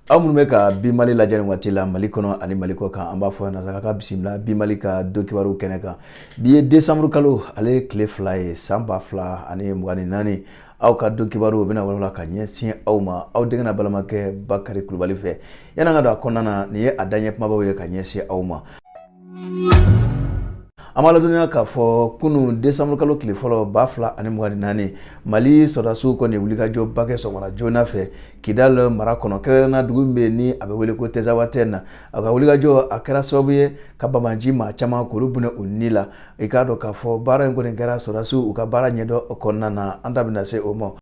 Amunumɛ ka bi Mali lajɛ nin waati la Mali kɔnɔ ani Mali kɔ kan an b'a fɔ nasara ka bisimila bi Mali ka don kibaru kɛnɛ kan. Bi ye décembre kalo ale ye tile 2 ye san 2024 aw ka don kibaru bɛna walawala ka ɲɛsin aw ma aw denkɛ balimakɛ Bakari Kulubali fɛ. Yan'an ka don a kɔnɔna na nin ye a daɲɛ kumabaw ye ka ɲɛsin aw ma. An b'a ladɔnniya k'a fɔ kunun décembre kalo tile fɔlɔ 2024 Mali sɔrɔdasiw kɔni wulikajɔ bakɛ sɔgɔmada joona fɛ Kidal mara kɔnɔ kɛrɛnkɛrɛnnena dugu min bɛ ni a bɛ wele ko Tezawaten na a ka wulikajɔ a kɛra sababu ye ka bamaji maa caman k'olu bunɛ u ni la i k'a dɔn k'a fɔ baara in kɔni kɛra sɔrɔdasiw u ka baara ɲɛdɔn o kɔnɔna na an da bɛna se o ma.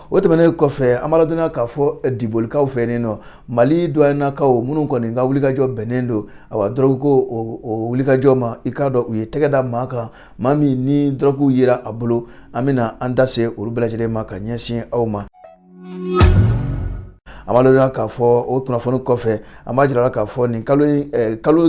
O tɛmɛnen kɔfɛ an b'a ladɔnniya k'a fɔ dibolikaw fɛ yen nɔ Mali doyenakaw minnu kɔni ka wulikajɔ bɛnnen don awa drogue ko o wulikajɔ ma i k'a dɔn u ye tɛgɛ da maa kan maa min ni drogue yera a bolo an bɛna an da se olu bɛɛ lajɛlen ma ka ɲɛsin aw ma. An b'a ladɔnniya k'a fɔ o kunnafoni kɔfɛ an b'a jira k'a fɔ nin kalo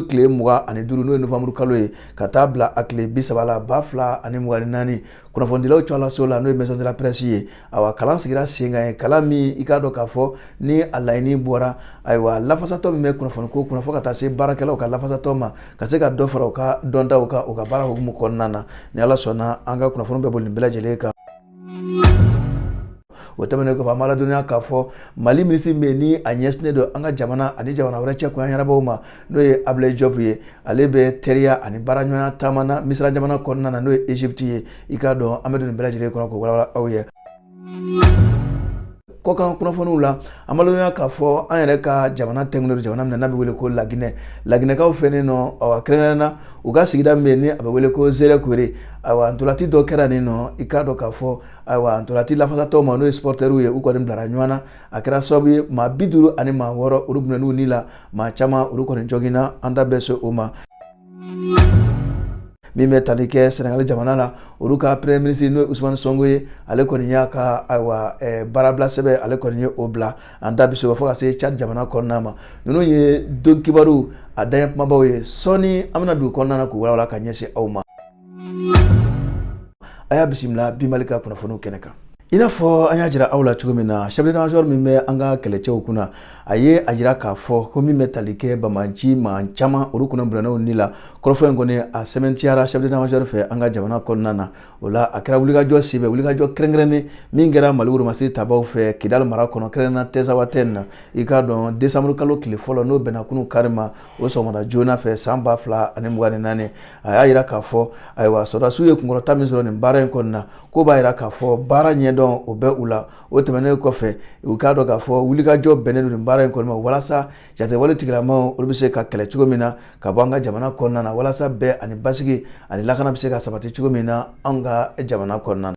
tile 25 n'o ye novembre kalo ye ka taa bila a tile 30 la 2024 kunnafonidilaw cɔlaso la n'o ye maison de la presse ye awa kalan sigira sen kan ye kalan min i k'a dɔn k'a fɔ ni a laɲini bɔra ayiwa lafasatɔ min bɛ kunnafoni ko kunna fo ka taa se baarakɛlaw ka lafasatɔ ma ka se ka dɔ fara u ka dɔntaw kan u ka baara hukumu kɔnɔna na ni Ala sɔnna an ka kunnafoni bɛ boli nin bɛɛ lajɛlen kan. O tɛmɛnen kɔfɛ an b'a ladɔnniya k'a fɔ Mali minisiri bɛ ni a ɲɛsinnen don an ka jamana ani jamana wɛrɛ cɛ kɔɲɔ ɲɛnabɔw ma n'o ye Ablaye Diop ye ale bɛ teriya ani baaraɲɔgɔnya taama na Misira jamana kɔnɔna na n'o ye Egypte ye i k'a dɔn an bɛ don nin bɛɛ lajɛlen kɔnɔ k'o walawala aw ye. Kɔkan kunnafoniw la an b'a ladɔnniya k'a fɔ an yɛrɛ ka jamana tɛŋunen don jamana min n'a bɛ wele ko Laginɛ Laginɛkaw fɛnnen nɔ awa kɛrɛnkɛrɛnna u ka sigida min bɛ ni a bɛ wele ko Zerekure awa ntolati dɔ kɛra nin nɔ i k'a dɔn k'a fɔ ayiwa ntolati lafasatɔw ma n'o ye supporters ye u kɔni bilara ɲɔgɔn na a kɛra sababu ye maa 50 ani maa 6 olu bunɛn'u ni la maa caman olu kɔni jɔginna an da bɛ se o ma. Min bɛ tali kɛ Senegal jamana la olu ka premier ministre n'o ye Ousmane Sonko ye ale kɔni y'a ka ayiwa baarabila sɛbɛn ale kɔni ye o bila an da bɛ se o fo ka se Tchad jamana kɔnɔna ma ninnu ye don kibaru a daɲɛ kumabaw ye sɔɔni an bɛna don kɔnɔna na k'u walawala ka ɲɛsin aw ma. A y'a bisimila bi Mali ka kunnafoniw kɛnɛ kan. I n'a fɔ an y'a jira aw la cogo min na chef d'état-major min bɛ an ka kɛlɛcɛw kunna a ye a jira k'a fɔ ko min bɛ tali kɛ bamaji maa caman olu kɔnɔ bulonnaw ni la kɔrɔfɔ in kɔni a sɛbɛntiyara chef d'état-major fɛ an ka jamana kɔnɔna na o la a kɛra wulikajɔ sɛbɛn wulikajɔ kɛrɛnkɛrɛnnen min kɛra Mali woromasiri tabaw fɛ Kidal mara kɔnɔ kɛrɛnkɛrɛnnena Tezawaten na i k'a dɔn décembre kalo tile fɔlɔ n'o bɛnna kunun kari ma o sɔgɔmada joona fɛ san 2024 a y'a jira k'a fɔ ayiwa sɔrɔdasiw ye kunkɔrɔta min sɔrɔ nin baara in kɔnɔna ko b'a jira k'a fɔ baara ɲɛdɔn o bɛ u la o tɛmɛnen kɔfɛ u k'a dɔn k'a fɔ wulikajɔ bɛnnen don nin baara in kɔnɔna ma walasa jatewale tigilamaw olu bɛ se ka kɛlɛ cogo min na ka bɔ an ka jamana kɔnɔna na walasa bɛɛ ani basigi ani lakana bɛ se ka sabati cogo min na an ka jamana kɔnɔna na.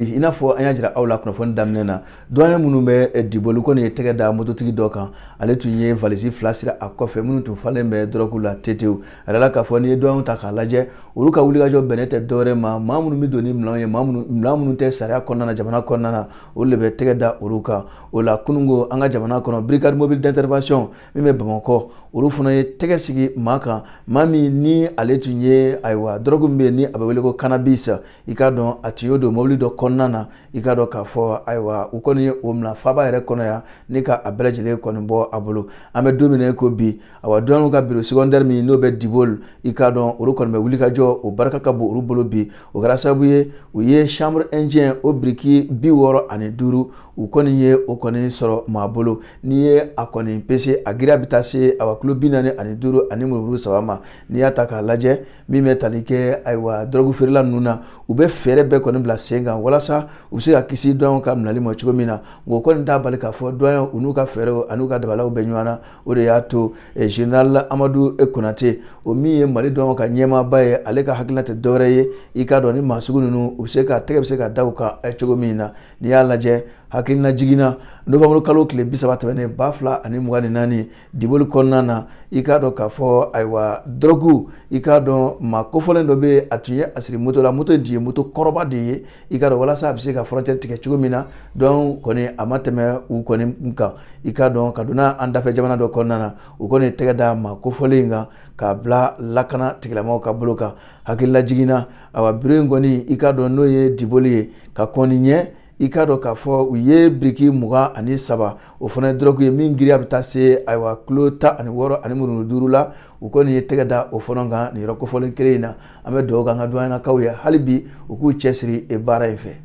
I n'a fɔ an y'a jira aw la kunnafoni daminɛ na doyen minnu bɛ diboli kɔni ye tɛgɛ da mototigi dɔ kan ale tun ye valise 2 sira a kɔfɛ minnu tun falen bɛ drogue la tetew a yɛrɛ la k'a fɔ n'i ye doyen ta k'a lajɛ olu ka wulikajɔ bɛnnen tɛ dɔwɛrɛ ma maa minnu bɛ don ni minɛnw ye minɛn minnu tɛ sariya kɔnɔna na jamana kɔnɔna na olu de bɛ tɛgɛ da olu kan o la kunungo an ka jamana kɔnɔ brigade mobile d'intervention min bɛ Bamakɔ olu fana ye tɛgɛ sigi maa kan maa min ni ale tun ye ayiwa drogue min bɛ yen ni a bɛ wele ko cannabis i k'a dɔn a tun y'o don mobili dɔ kɔnɔna na i k'a dɔn k'a fɔ ayiwa u kɔni ye o minɛ faaba yɛrɛ kɔnɔ yan ni ka a bɛɛ lajɛlen kɔni bɔ a bolo an bɛ don min na ko bi awa doyen ka bureau secondaire min n'o bɛ Dibol i k'a dɔn olu kɔni bɛ wulikajɔ o barika ka bon olu bolo bi o kɛra sababu ye u ye chambre indien o biriki 65 u kɔni ye o kɔni sɔrɔ maa bolo n'i ye a kɔni pese a giriya bɛ taa se awa kilo 45 ani murumuru 3 ma n'i y'a ta k'a lajɛ min bɛ tali kɛ ayiwa drogue feerela ninnu na u bɛ fɛɛrɛ bɛɛ kɔni bila sen kan walasa u bɛ se ka kisi doyen ka minɛli ma cogo min na nka o kɔni t'a bali k'a fɔ doyen u n'u ka fɛɛrɛw ani n'u ka dabalaw bɛ ɲɔgɔn na o de y'a to général Amadou Konate o min ye Mali doyen ka ɲɛmaaba ye ale ka hakilina tɛ dɔwɛrɛ ye i k'a dɔn ni maa sugu ninnu u bɛ se ka tɛgɛ bɛ se ka da u kan cogo min na n'i y'a lajɛ hakilina jiginna novembre kalo tile 30 tɛmɛnen 2024 Diboli kɔnɔna na i k'a dɔn k'a fɔ ayiwa drogue i k'a dɔn maa kofɔlen dɔ bɛ a tun ye a siri moto la moto in tun ye moto kɔrɔba de ye i k'a dɔn walasa a bɛ se ka frontière tigɛ cogo min na donc kɔni a ma tɛmɛ u kɔni kan i k'a dɔn ka donna an dafɛ jamana dɔ kɔnɔna na u kɔni tɛgɛ da maa kofɔlen in kan k'a bila lakana tigilamaw ka bolo kan hakilila jiginna awa bureau in kɔni i k'a dɔn n'o ye Diboli ye ka kɔni ɲɛ i k'a dɔn k'a fɔ u ye biriki 27 o fana ye drogue ye min giriya bɛ taa se ayiwa kilo 16 ani murunu 5 la u kɔni ye tɛgɛ da o fana kan nin yɔrɔ kofɔlen kelen in na an bɛ dugawu kɛ an ka duwanakaw ye hali bi u k'u cɛsiri baara in fɛ.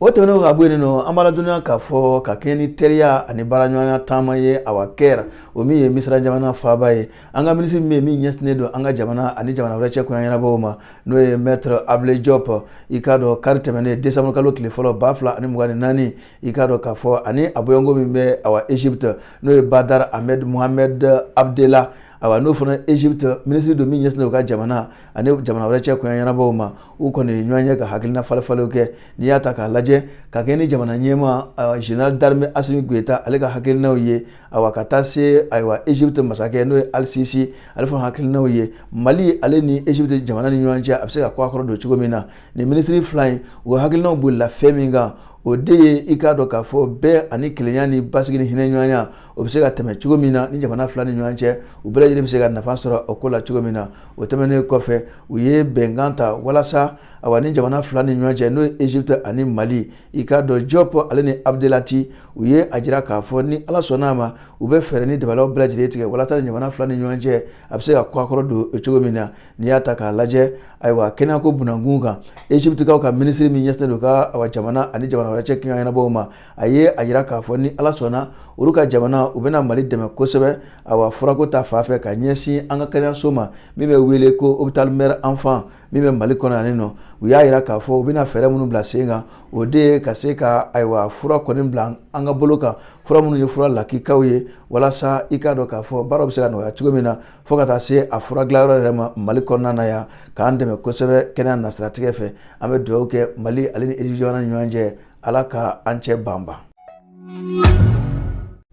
O tɛmɛnen ka bɔ yen nɔ an b'a ladɔnniya k'a fɔ ka kɛɲɛ ni teriya ani baaraɲɔgɔnya taama ye awa kɛra o min ye Misira jamana faaba ye an ka minisiri min ɲɛsinnen don an ka jamana ani jamana wɛrɛ cɛ kɔɲɔ ɲɛnabɔw ma n'o ye Maître Ablaye Diop i k'a dɔn kari tɛmɛnen décembre kalo tile fɔlɔ 2024 i k'a dɔn k'a fɔ ani a bɔɲɔgɔnko min bɛ awa Egypte n'o ye Badar Ahmed Mohamed Abdella awa n'o fana Egypte minisiri don min ɲɛsinnen don ka jamana ani jamana wɛrɛ cɛ kɔɲɔ ɲɛnabɔw ma u kɔni ɲɔgɔn ye ka hakilina falen-falenw kɛ n'i y'a ta k'a lajɛ ka kɛ ni jamana ɲɛma général d'armée Assimi Goïta ale ka hakilinaw ye awa ka taa se ayiwa Egypte masakɛ n'o ye Al-Sisi ale fana hakilinaw ye Mali ale ni Egypte jamana ni ɲɔgɔn cɛ a bɛ se ka kɔ a kɔrɔ don cogo min na ni minisiri fila in u hakilinaw bolila fɛn min kan o de ye i k'a dɔn k'a fɔ bɛɛ ani kelenya ni basigi ni hinɛ ɲɔgɔnya o bɛ se ka tɛmɛ cogo min na ni jamana fila ni ɲɔgɔn cɛ u bɛɛ lajɛlen bɛ se ka nafa sɔrɔ o ko la cogo min na o tɛmɛnen kɔfɛ u ye bɛnkan ta walasa awa ni jamana fila ni ɲɔgɔn cɛ n'o ye Egypte ani Mali i k'a dɔn Diop ale ni Abdelati u ye a jira k'a fɔ ni Ala sɔnn'a ma u bɛ fɛɛrɛ ni dabalaw bɛɛ lajɛlen tigɛ walasa ni jamana fila ni ɲɔgɔn cɛ a bɛ se ka kɔ a kɔrɔ don o cogo min na n'i y'a ta k'a lajɛ ayiwa kɛnɛyako bunankun kan Egyptekaw ka minisiri min ɲɛsinnen don ka awa jamana ani jamana wɛrɛ cɛ kɛɲɔ ɲɛnabɔw ma a ye a jira k'a fɔ ni Ala sɔnna olu ka jamana u bɛna Mali dɛmɛ kosɛbɛ awa furako ta fan fɛ ka ɲɛsin an ka kɛnɛyaso ma min bɛ wele ko hôpital mère enfant min bɛ Mali kɔnɔ yan nɔ u y'a jira k'a fɔ u bɛna fɛɛrɛ minnu bila sen kan o de ye ka se ka ayiwa fura kɔni bila an ka bolo kan fura minnu ye fura lakikaw ye walasa i k'a dɔn k'a fɔ baaraw bɛ se ka nɔgɔya cogo min na fo ka taa se a fura dilanyɔrɔ yɛrɛ ma Mali kɔnɔna na yan k'an dɛmɛ kosɛbɛ kɛnɛya nasiratigɛ fɛ an bɛ dugawu kɛ Mali ale ni Egypte jamana ni ɲɔgɔn cɛ Ala ka an cɛ banban.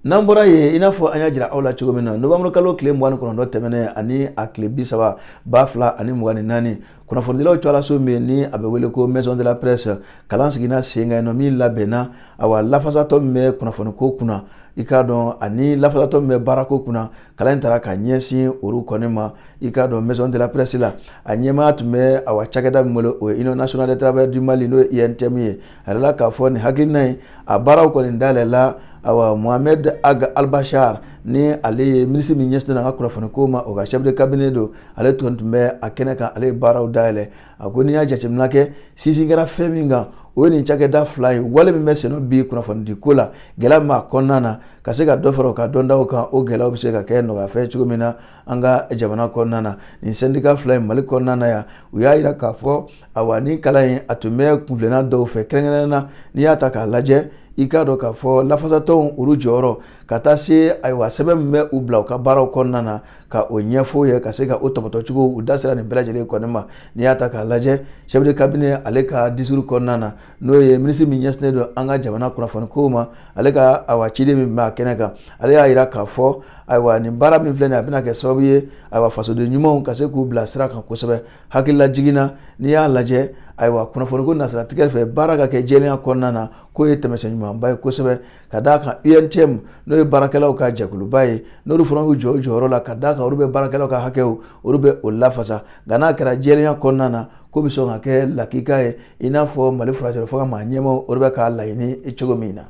N'an bɔra yen i n'a fɔ an y'a jira aw la cogo min na novembre kalo tile 29 tɛmɛnen ani a tile 30,2024 kunnafonidilaw cɔlaso min ni a bɛ wele ko maison de la presse kalan sigina sen kan min labɛnna awa lafasatɔ min bɛ kunnafoniko kunna i k'a dɔn ani lafasatɔ min bɛ baarako kunna kalan in taara ka ɲɛsin olu kɔni ma i k'a dɔn maison de la presse la a ɲɛmaa tun bɛ awa cakɛda min bolo o ye Union nationale des travailleurs du Mali n'o ye INTM ye a yɛrɛ la k'a fɔ nin hakilina in a baaraw kɔni dayɛlɛla awa Mohamed Ag Al-Bashar ni ale ye minisiri min ɲɛsinnen don an ka kunnafoniko ma o ka chef de cabinet don ale tun bɛ a kɛnɛ kan ale ye baaraw dayɛlɛ a ko n'i y'a jateminɛ kɛ sinsin kɛra fɛn min kan o ye nin cakɛda fila ye wale min bɛ sennɔ bi kunnafonidiko la gɛlɛya min b'a kɔnɔna na ka se ka dɔ fara o ka dɔndaw kan o gɛlɛyaw bɛ se ka kɛ nɔgɔyafɛn cogo min na an ka jamana kɔnɔna na nin syndicat fila in Mali kɔnɔna na yan u y'a jira k'a fɔ awa ni kalan in a tun bɛ kunfilenna dɔw fɛ kɛrɛnkɛrɛnnen na n'i y'a ta k'a lajɛ i k'a dɔn k'a fɔ lafasatɔw olu jɔyɔrɔ ka taa se ayiwa sɛbɛn min bɛ u bila u ka baaraw kɔnɔna na ka o ɲɛfɔ ye ka se ka o tɔbɔtɔcogo u da sera nin bɛɛ lajɛlen kɔni ma n'i y'a ta k'a lajɛ chef de cabinet ale ka discours kɔnɔna na n'o ye minisiri min ɲɛsinnen don an ka jamana kunnafoniko ma ale ka ayiwa ciden min bɛ a kɛnɛ kan ale y'a jira k'a fɔ ayiwa nin baara min filɛ nin a bɛna kɛ sababu ye ayiwa fasoden ɲumanw ka se k'u bila sira kan kosɛbɛ hakilila jiginna n'i y'a lajɛ ayiwa kunnafoniko nasiratigɛ fɛ baara ka kɛ jɛlenya kɔnɔna na k'o ye tɛmɛsɛn ɲumanba ye kosɛbɛ ka d'a kan UNTM n'o ye baarakɛlaw ka jɛkuluba ye n'olu fana y'u jɔ u jɔyɔrɔ la ka d'a kan olu bɛ baarakɛlaw ka hakɛw olu bɛ o lafasa nka n'a kɛra jɛlenya kɔnɔna na ko bɛ sɔn ka kɛ lakika ye i n'a fɔ Mali furacɛrɛ fanga maa ɲɛmaw olu bɛ k'a laɲini cogo min na.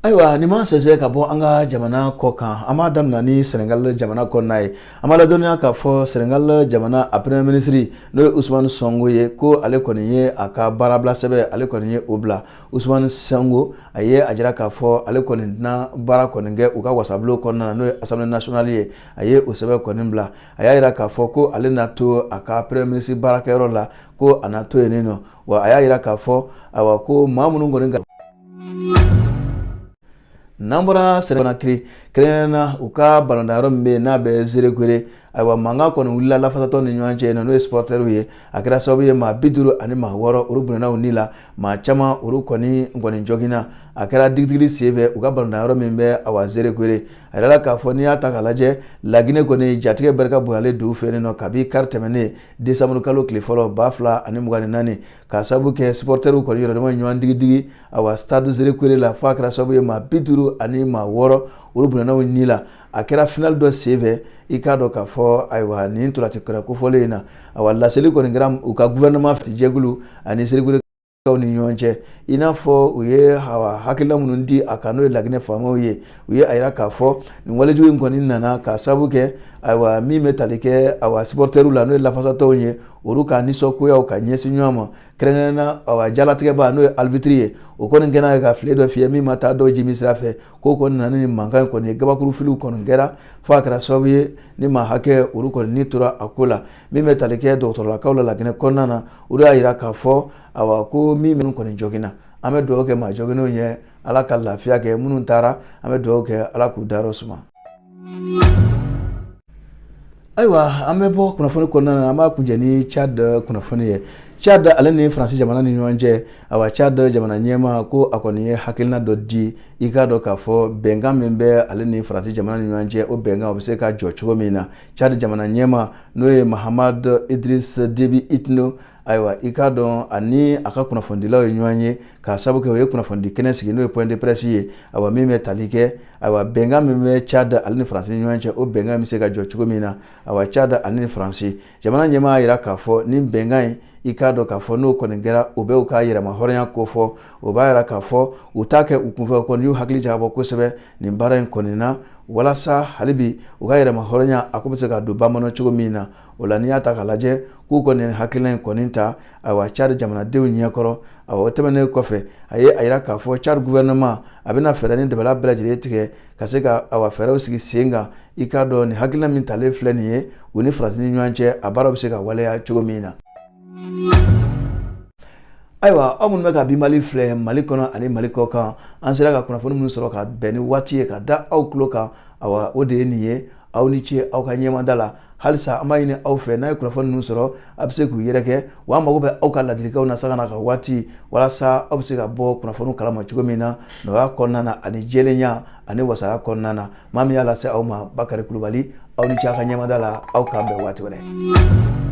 Ayiwa nin ma sɛnsɛn ka bɔ an ka jamana kɔ kan an b'a daminɛ ni Senegal jamana kɔnɔna ye an b'a ladɔnniya k'a fɔ Senegal jamana a premier ministre n'o ye Ousmane Sonko ye ko ale kɔni ye a ka baarabila sɛbɛn ale kɔni ye o bila Ousmane Sonko a ye a jira k'a fɔ ale kɔni tɛna baara kɔni kɛ u ka wasabulon kɔnɔna na n'o ye Assemblée nationale ye a ye o sɛbɛn kɔni bila a y'a jira k'a fɔ ko ale na to a ka premier ministre baarakɛyɔrɔ la ko a na to yen nɔ wa a y'a jira k'a fɔ awa ko maa minnu kɔni n'an bɔra Senegal kɛrɛnkɛrɛnnena u ka balontan yɔrɔ min bɛ yen n'a bɛ Zerekoere ayiwa mankan kɔni wulila lafasatɔw ni ɲɔgɔn cɛ n'o ye supporters ye a kɛra sababu ye maa 50 ani maa 6 olu bunana u ni la maa caman olu kɔni jɔginna a kɛra digidigi senfɛ u ka balontan yɔrɔ min bɛ awa Zerekoere a yɛrɛ la k'a fɔ n'i y'a ta k'a lajɛ Laginɛ kɔni jatigɛ barika bonyalen don u fɛ yen nɔ kabi kari tɛmɛnen décembre kalo tile fɔlɔ 2024 k'a sababu kɛ supporters kɔni yɛrɛdama ɲɔgɔn digidigi awa stade Zerekoere la fo a kɛra sababu ye maa 50 ani maa 6 olu bunana u ni la a kɛra final dɔ senfɛ i k'a dɔn k'a fɔ ayiwa nin ntolanci kofɔlen in na awa laseli kɔni kɛra u ka gouvernement jɛkulu ani Serekure ni ɲɔgɔn cɛ i n'a fɔ u ye hakilina minnu di a kan n'o ye Laginɛ faamaw ye u ye a yira k'a fɔ nin walejugu in kɔni nana ka sababu kɛ ayiwa min bɛ tali kɛ awa supporteriw la n'o ye lafasatɔw ye olu ka nisɔngoyaw ka ɲɛsin ɲɔgɔn ma kɛrɛnkɛrɛnnena awa jalatigɛba n'o ye arbitre ye o kɔni kɛnɛ ka file dɔ fiyɛ min ma taa dɔw jimi sira fɛ k'o kɔni nana ni mankan kɔni ye gabakuru filiw kɔni kɛra fo a kɛra sababu ye ni maa hakɛ olu kɔni ni tora a ko la min bɛ tali kɛ dɔgɔtɔrɔlakaw la Laginɛ kɔnɔna na olu y'a yira k'a fɔ awa ko min minnu kɔni joginna an bɛ dugawu kɛ maa joginnenw ye Ala ka lafiya kɛ minnu taara an bɛ dugawu kɛ Ala k'u dayɔrɔ suma. Ayiwa an bɛ bɔ kunnafoni kɔnɔna na an b'a kuncɛ ni Tchad kunnafoni ye. Tchad ale ni Faransi jamana ni ɲɔgɔn cɛ awa Tchad jamana ɲɛma ko a kɔni ye hakilina dɔ di i k'a dɔn k'a fɔ bɛnkan min bɛ ale ni Faransi jamana ni ɲɔgɔn cɛ o bɛnkan o bɛ se ka jɔ cogo min na Tchad jamana ɲɛma n'o ye Mahamad Idriss Déby Itno ayiwa i k'a dɔn ani a ka kunnafonidilaw ye ɲɔgɔn ye k'a sababu kɛ o ye kunnafoni kɛnɛ sigi n'o ye point de presse ye ayiwa min bɛ tali kɛ ayiwa bɛnkan min bɛ Tchad ale ni Faransi ni ɲɔgɔn cɛ o bɛnkan bɛ se ka jɔ cogo min na ayiwa Tchad ale ni Faransi jamana ɲɛma y'a yira k'a fɔ nin bɛnkan in i k'a dɔn k'a fɔ n'o kɔni kɛra u bɛ u ka yɛrɛma hɔrɔnya ko fɔ o b'a yira k'a fɔ u t'a kɛ u kunfɛ kɔni y'u hakili jagabɔ kosɛbɛ nin baara in kɔni na walasa hali bi u ka yɛrɛma hɔrɔnya a ko bɛ se ka don bamanan cogo min na o la n'i y'a ta k'a lajɛ k'u kɔni hakilina in kɔni ta ayiwa Tchad jamanadenw ɲɛkɔrɔ ayiwa o tɛmɛnen kɔfɛ a ye a yira k'a fɔ Tchad gouvernement a bɛna fɛɛrɛ ni dabala bɛɛ lajɛlen tigɛ ka se ka ayiwa fɛɛrɛw sigi sen kan i k'a dɔn nin hakilina min talen filɛ nin ye u ni Faransi ni ɲɔgɔn cɛ a baaraw bɛ se ka waleya cogo min na. Ayiwa aw minnu bɛ ka bi Mali filɛ Mali kɔnɔ ani Mali kɔ kan an sera ka kunnafoni minnu sɔrɔ ka bɛn ni waati ye ka da aw tulo kan awa o de ye nin ye aw ni ce aw ka ɲɛmada la halisa an b'a ɲini aw fɛ n'a ye kunnafoni ninnu sɔrɔ a bɛ se k'u yɛrɛkɛ wa an mago bɛ aw ka ladilikanw na sanga na ka waati walasa aw bɛ se ka bɔ kunnafoniw kalama cogo min na nɔgɔya kɔnɔna na ani jɛlenya ani wasaya kɔnɔna na maa min y'a lase aw ma Bakari Kulubali aw ni ce aw ka ɲɛmada la aw k'an bɛn waati wɛrɛ.